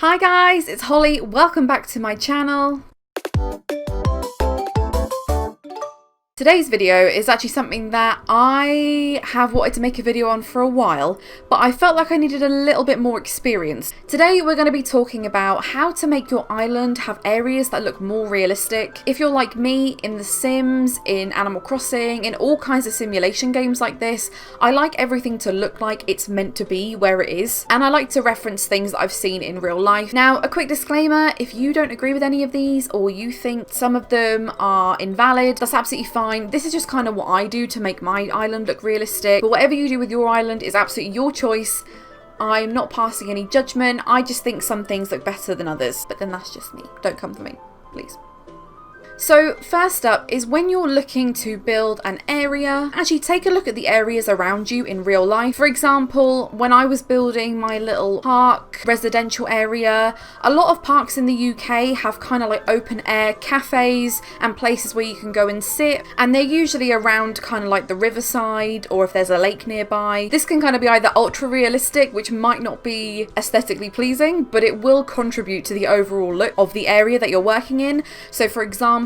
Hi guys, it's Holly. Welcome back to my channel. Today's video is actually something that I have wanted to make a video on for a while, but I felt like I needed a little bit more experience. Today we're going to be talking about how to make your island have areas that look more realistic. If you're like me, in The Sims, in Animal Crossing, in all kinds of simulation games like this, I like everything to look like it's meant to be where it is, and I like to reference things that I've seen in real life. Now, a quick disclaimer, if you don't agree with any of these or you think some of them are invalid, that's absolutely fine. This is just kind of what I do to make my island look realistic, but whatever you do with your island is absolutely your choice. I'm not passing any judgment. I just think some things look better than others, but then that's just me. Don't come for me, please. So first up is when you're looking to build an area, actually take a look at the areas around you in real life. For example, when I was building my little park residential area, a lot of parks in the UK have kind of like open air cafes and places where you can go and sit, and they're usually around kind of like the riverside or if there's a lake nearby. This can kind of be either ultra realistic, which might not be aesthetically pleasing, but it will contribute to the overall look of the area that you're working in. So for example,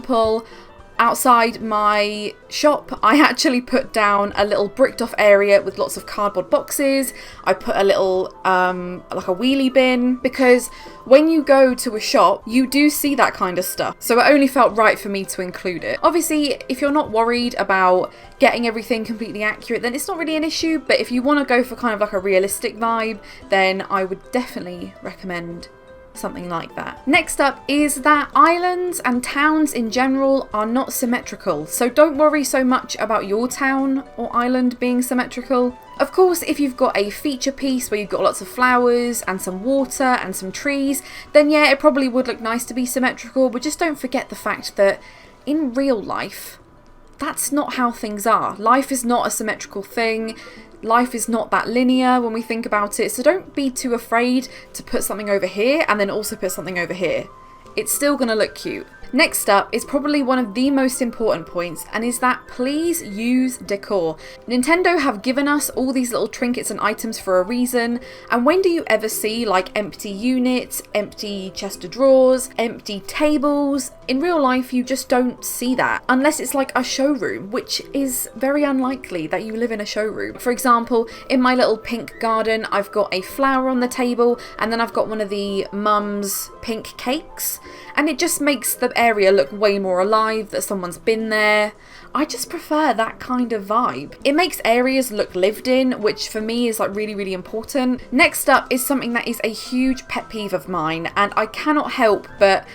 outside my shop, I actually put down a little bricked off area with lots of cardboard boxes. I put a little like a wheelie bin, because when you go to a shop you do see that kind of stuff, so it only felt right for me to include it. Obviously, if you're not worried about getting everything completely accurate, then it's not really an issue, but if you want to go for kind of like a realistic vibe, then I would definitely recommend something like that. Next up is that islands and towns in general are not symmetrical, so don't worry so much about your town or island being symmetrical. Of course, if you've got a feature piece where you've got lots of flowers and some water and some trees, then yeah, it probably would look nice to be symmetrical, but just don't forget the fact that in real life, that's not how things are. Life is not a symmetrical thing. Life is not that linear when we think about it, so don't be too afraid to put something over here and then also put something over here. It's still going to look cute. Next up is probably one of the most important points, and is that please use decor. Nintendo have given us all these little trinkets and items for a reason, and when do you ever see like empty units, empty chest of drawers, empty tables? In real life you just don't see that, unless it's like a showroom, which is very unlikely that you live in a showroom. For example, in my little pink garden I've got a flower on the table, and then I've got one of the mum's pink cakes, and it just makes the area look way more alive, that someone's been there. I just prefer that kind of vibe. It makes areas look lived in, which for me is like really important. Next up is something that is a huge pet peeve of mine, and I cannot help but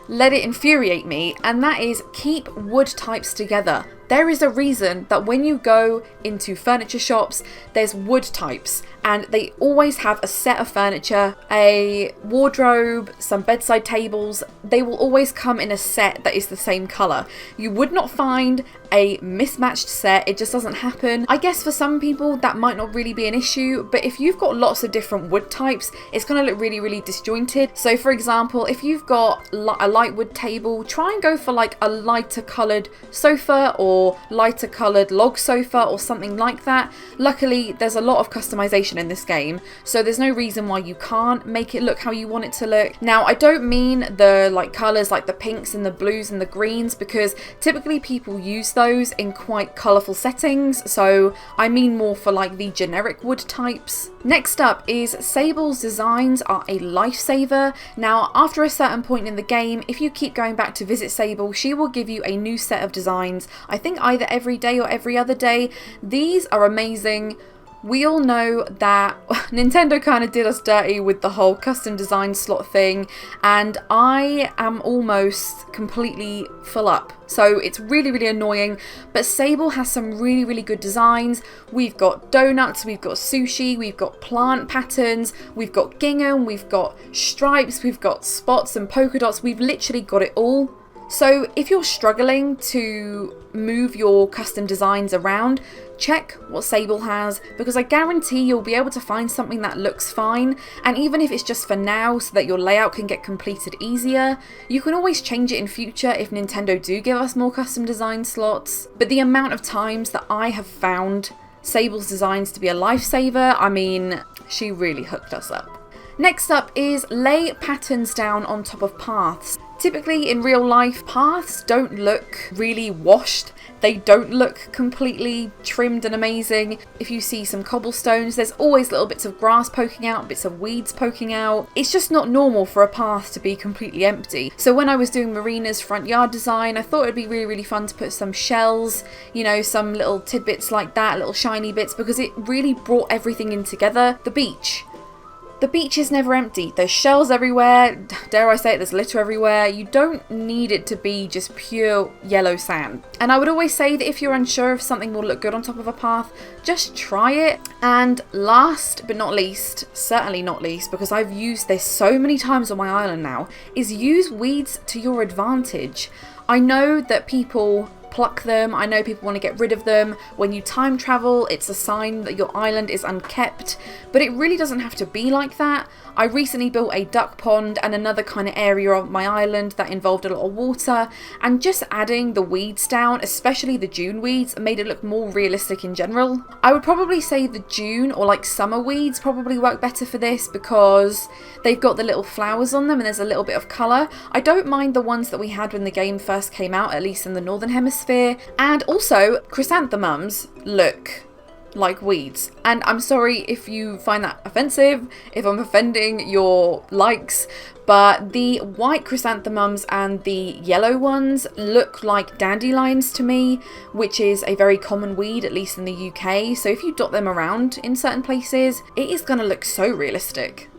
let it infuriate me, and that is keep wood types together. There is a reason that when you go into furniture shops, there's wood types, and they always have a set of furniture, a wardrobe, some bedside tables. They will always come in a set that is the same colour. You would not find a mismatched set, it just doesn't happen. I guess for some people that might not really be an issue, but if you've got lots of different wood types, it's going to look really disjointed. So for example, if you've got a light wood table, try and go for like a lighter coloured sofa or lighter coloured log sofa or something like that. Luckily there's a lot of customization in this game, so there's no reason why you can't make it look how you want it to look. Now, I don't mean the like colours like the pinks and the blues and the greens, because typically people use those in quite colourful settings, so I mean more for like the generic wood types. Next up is Sable's designs are a lifesaver. Now, after a certain point in the game, if you keep going back to visit Sable, she will give you a new set of designs, I think either every day or every other day. These are amazing. We all know that Nintendo kind of did us dirty with the whole custom design slot thing, and I am almost completely full up. So it's really annoying, but Sable has some really good designs. We've got donuts, we've got sushi, we've got plant patterns, we've got gingham, we've got stripes, we've got spots and polka dots. We've literally got it all. So if you're struggling to move your custom designs around, check what Sable has, because I guarantee you'll be able to find something that looks fine, and even if it's just for now so that your layout can get completed easier, you can always change it in future if Nintendo do give us more custom design slots. But the amount of times that I have found Sable's designs to be a lifesaver, I mean, she really hooked us up. Next up is lay patterns down on top of paths. Typically in real life, paths don't look really washed. They don't look completely trimmed and amazing. If you see some cobblestones, there's always little bits of grass poking out, bits of weeds poking out. It's just not normal for a path to be completely empty. So when I was doing Marina's front yard design, I thought it'd be really, really fun to put some shells, you know, some little tidbits like that, little shiny bits, because it really brought everything in together. The beach. The beach is never empty. There's shells everywhere, dare I say it, there's litter everywhere. You don't need it to be just pure yellow sand. And I would always say that if you're unsure if something will look good on top of a path, just try it. And last but not least, certainly not least, because I've used this so many times on my island now, is use weeds to your advantage. I know that people pluck them, I know people want to get rid of them. When you time travel, it's a sign that your island is unkept, but it really doesn't have to be like that. I recently built a duck pond and another kind of area of my island that involved a lot of water, and just adding the weeds down, especially the June weeds, made it look more realistic in general. I would probably say the June or like summer weeds probably work better for this because they've got the little flowers on them and there's a little bit of colour. I don't mind the ones that we had when the game first came out, at least in the northern hemisphere. And also chrysanthemums look like weeds, and I'm sorry if you find that offensive, if I'm offending your likes, but the white chrysanthemums and the yellow ones look like dandelions to me, which is a very common weed, at least in the UK. So if you dot them around in certain places, it is going to look so realistic.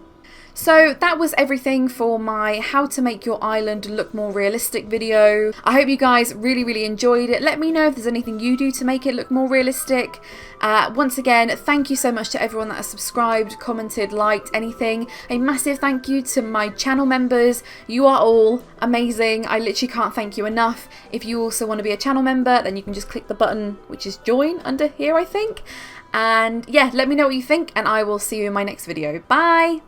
So that was everything for my how to make your island look more realistic video. I hope you guys really enjoyed it. Let me know if there's anything you do to make it look more realistic. Once again, thank you so much to everyone that has subscribed, commented, liked, anything. A massive thank you to my channel members. You are all amazing. I literally can't thank you enough. If you also want to be a channel member, then you can just click the button which is join under here, I think. And yeah, let me know what you think, and I will see you in my next video. Bye!